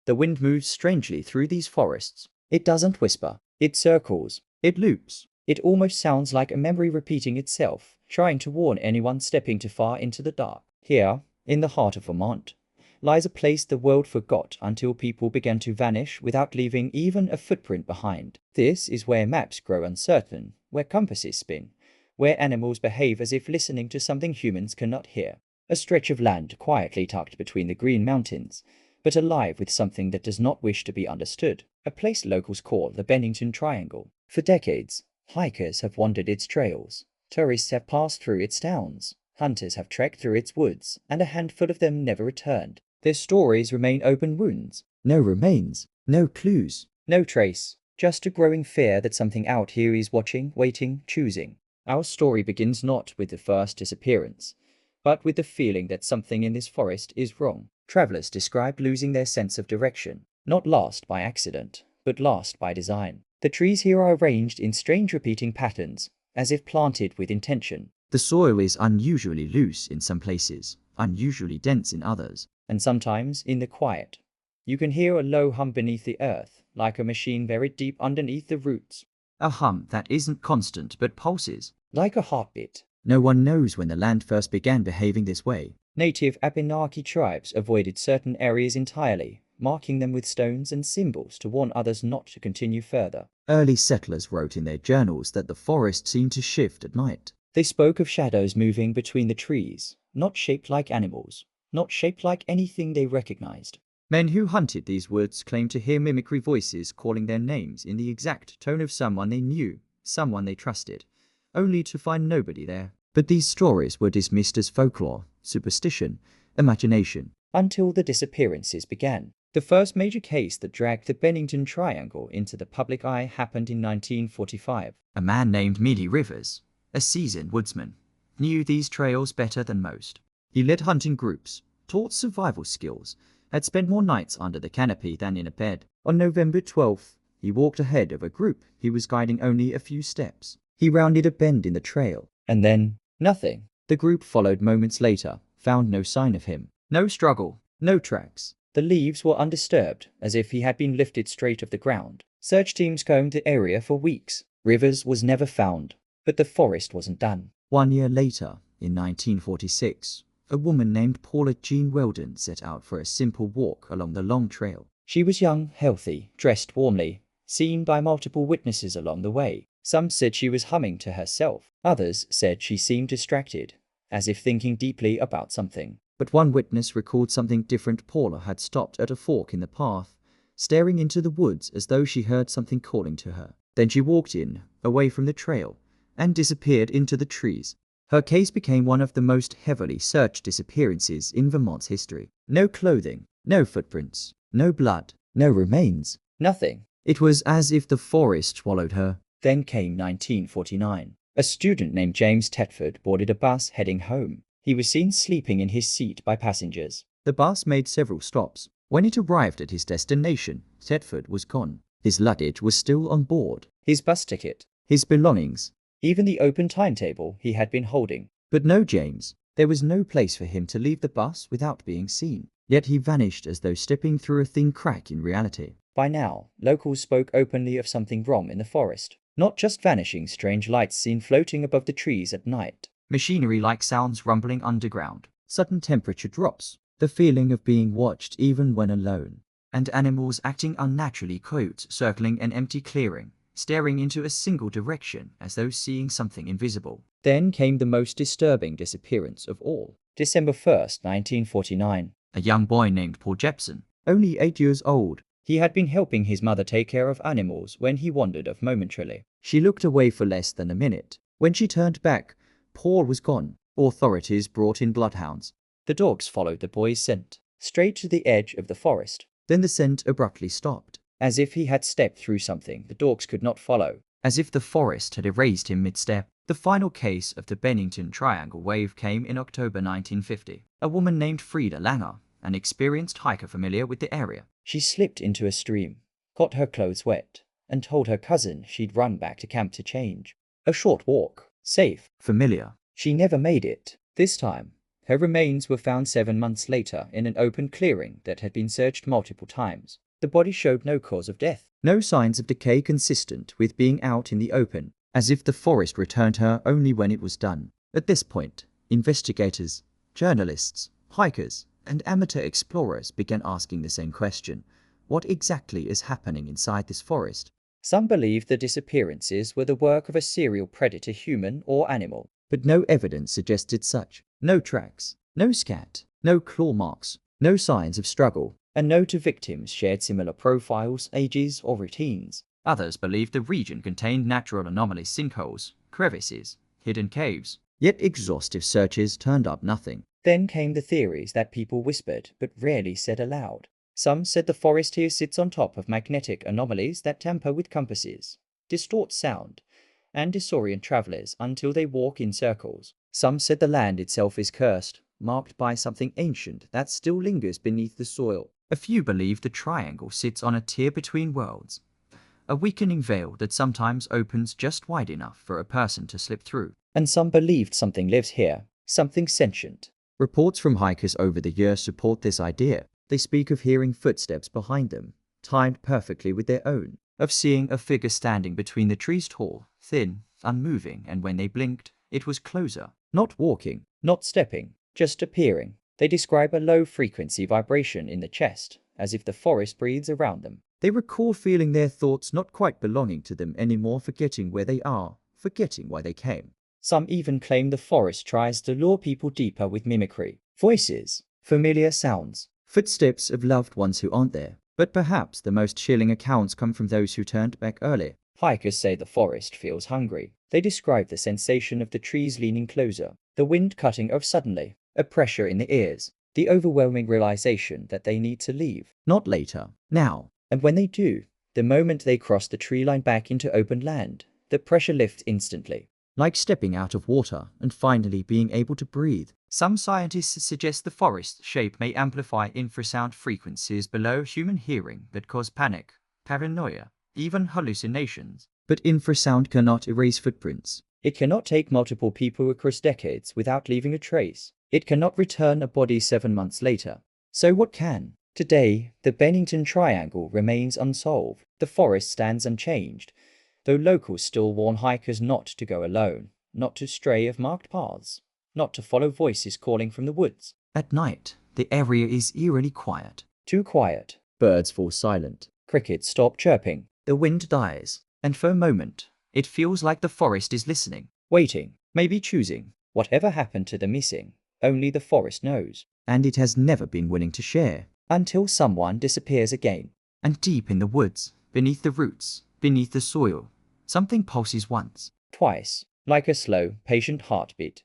The wind moves strangely through these forests. It doesn't whisper. It circles. It loops. It almost sounds like a memory repeating itself, trying to warn anyone stepping too far into the dark. Here, in the heart of Vermont, lies a place the world forgot until people began to vanish without leaving even a footprint behind. This is where maps grow uncertain, where compasses spin, where animals behave as if listening to something humans cannot hear. A stretch of land quietly tucked between the green mountains, but alive with something that does not wish to be understood. A place locals call the Bennington Triangle. For decades, hikers have wandered its trails, tourists have passed through its towns, hunters have trekked through its woods, and a handful of them never returned. Their stories remain open wounds. No remains, no clues, no trace, just a growing fear that something out here is watching, waiting, choosing. Our story begins not with the first disappearance, but with the feeling that something in this forest is wrong. Travelers describe losing their sense of direction, not lost by accident, but lost by design. The trees here are arranged in strange repeating patterns, as if planted with intention. The soil is unusually loose in some places, unusually dense in others, and sometimes, in the quiet, you can hear a low hum beneath the earth, like a machine buried deep underneath the roots. A hum that isn't constant but pulses, like a heartbeat. No one knows when the land first began behaving this way. Native Abenaki tribes avoided certain areas entirely, marking them with stones and symbols to warn others not to continue further. Early settlers wrote in their journals that the forest seemed to shift at night. They spoke of shadows moving between the trees, not shaped like animals, not shaped like anything they recognized. Men who hunted these woods claimed to hear mimicry voices calling their names in the exact tone of someone they knew, someone they trusted, only to find nobody there. But these stories were dismissed as folklore, superstition, imagination, until the disappearances began. The first major case that dragged the Bennington Triangle into the public eye happened in 1945. A man named Middie Rivers, a seasoned woodsman, knew these trails better than most. He led hunting groups, taught survival skills, had spent more nights under the canopy than in a bed. On November 12th, he walked ahead of a group he was guiding only a few steps. He rounded a bend in the trail, and then, nothing. The group followed moments later, found no sign of him. No struggle, no tracks. The leaves were undisturbed, as if he had been lifted straight off the ground. Search teams combed the area for weeks. Rivers was never found, but the forest wasn't done. 1 year later, in 1946, a woman named Paula Weldon set out for a simple walk along the long trail. She was young, healthy, dressed warmly, seen by multiple witnesses along the way. Some said she was humming to herself. Others said she seemed distracted, as if thinking deeply about something. But one witness recalled something different. Paula had stopped at a fork in the path, staring into the woods as though she heard something calling to her. Then she walked in, away from the trail, and disappeared into the trees. Her case became one of the most heavily searched disappearances in Vermont's history. No clothing, no footprints, no blood, no remains, nothing. It was as if the forest swallowed her. Then came 1949. A student named James Tetford boarded a bus heading home. He was seen sleeping in his seat by passengers. The bus made several stops. When it arrived at his destination, Tetford was gone. His luggage was still on board. His bus ticket, his belongings, even the open timetable he had been holding. But no James. There was no place for him to leave the bus without being seen. Yet he vanished as though stepping through a thin crack in reality. By now, locals spoke openly of something wrong in the forest. Not just vanishing strange lights seen floating above the trees at night. Machinery-like sounds rumbling underground. Sudden temperature drops. The feeling of being watched even when alone. And animals acting unnaturally, coyotes circling an empty clearing, staring into a single direction as though seeing something invisible. Then came the most disturbing disappearance of all. December 1st, 1949. A young boy named Paul Jepson, only 8 years old. He had been helping his mother take care of animals when he wandered off momentarily. She looked away for less than a minute. When she turned back, Paul was gone. Authorities brought in bloodhounds. The dogs followed the boy's scent, straight to the edge of the forest. Then the scent abruptly stopped. As if he had stepped through something the dogs could not follow. As if the forest had erased him mid-step. The final case of the Bennington Triangle wave came in October 1950. A woman named Frieda Langer, an experienced hiker familiar with the area. She slipped into a stream, got her clothes wet, and told her cousin she'd run back to camp to change. A short walk, safe, familiar. She never made it. This time, Her remains were found 7 months later in an open clearing that had been searched multiple times. The body showed no cause of death, no signs of decay consistent with being out in the open, as if the forest returned her only when it was done. At this point, investigators, journalists, hikers, and amateur explorers began asking the same question. What exactly is happening inside this forest? Some believe the disappearances were the work of a serial predator, human or animal, but no evidence suggested such. No tracks, no scat, no claw marks, no signs of struggle, and no two victims shared similar profiles, ages, or routines. Others believed the region contained natural anomalies, sinkholes, crevices, hidden caves. Yet exhaustive searches turned up nothing. Then came the theories that people whispered but rarely said aloud. Some said the forest here sits on top of magnetic anomalies that tamper with compasses, distort sound, and disorient travelers until they walk in circles. Some said the land itself is cursed, marked by something ancient that still lingers beneath the soil. A few believe the triangle sits on a tier between worlds, a weakening veil that sometimes opens just wide enough for a person to slip through. And some believed something lives here, something sentient. Reports from hikers over the years support this idea. They speak of hearing footsteps behind them, timed perfectly with their own, of seeing a figure standing between the trees, tall, thin, unmoving, and when they blinked, it was closer. Not walking, not stepping, just appearing. They describe a low-frequency vibration in the chest, as if the forest breathes around them. They recall feeling their thoughts not quite belonging to them anymore, forgetting where they are, forgetting why they came. Some even claim the forest tries to lure people deeper with mimicry. Voices, familiar sounds, footsteps of loved ones who aren't there. But perhaps the most chilling accounts come from those who turned back early. Hikers say the forest feels hungry. They describe the sensation of the trees leaning closer, the wind cutting off suddenly, a pressure in the ears, the overwhelming realization that they need to leave. Not later, now. And when they do, the moment they cross the tree line back into open land, the pressure lifts instantly, like stepping out of water and finally being able to breathe. Some scientists suggest the forest shape may amplify infrasound frequencies below human hearing that cause panic, paranoia, even hallucinations. But infrasound cannot erase footprints. It cannot take multiple people across decades without leaving a trace. It cannot return a body 7 months later. So what can? Today, the Bennington Triangle remains unsolved. The forest stands unchanged, though locals still warn hikers not to go alone, not to stray off marked paths, not to follow voices calling from the woods. At night, the area is eerily quiet. Too quiet. Birds fall silent. Crickets stop chirping. The wind dies. And for a moment, it feels like the forest is listening, waiting, maybe choosing. Whatever happened to the missing, only the forest knows. And it has never been willing to share. Until someone disappears again. And deep in the woods, beneath the roots, beneath the soil, something pulses once, twice, like a slow, patient heartbeat.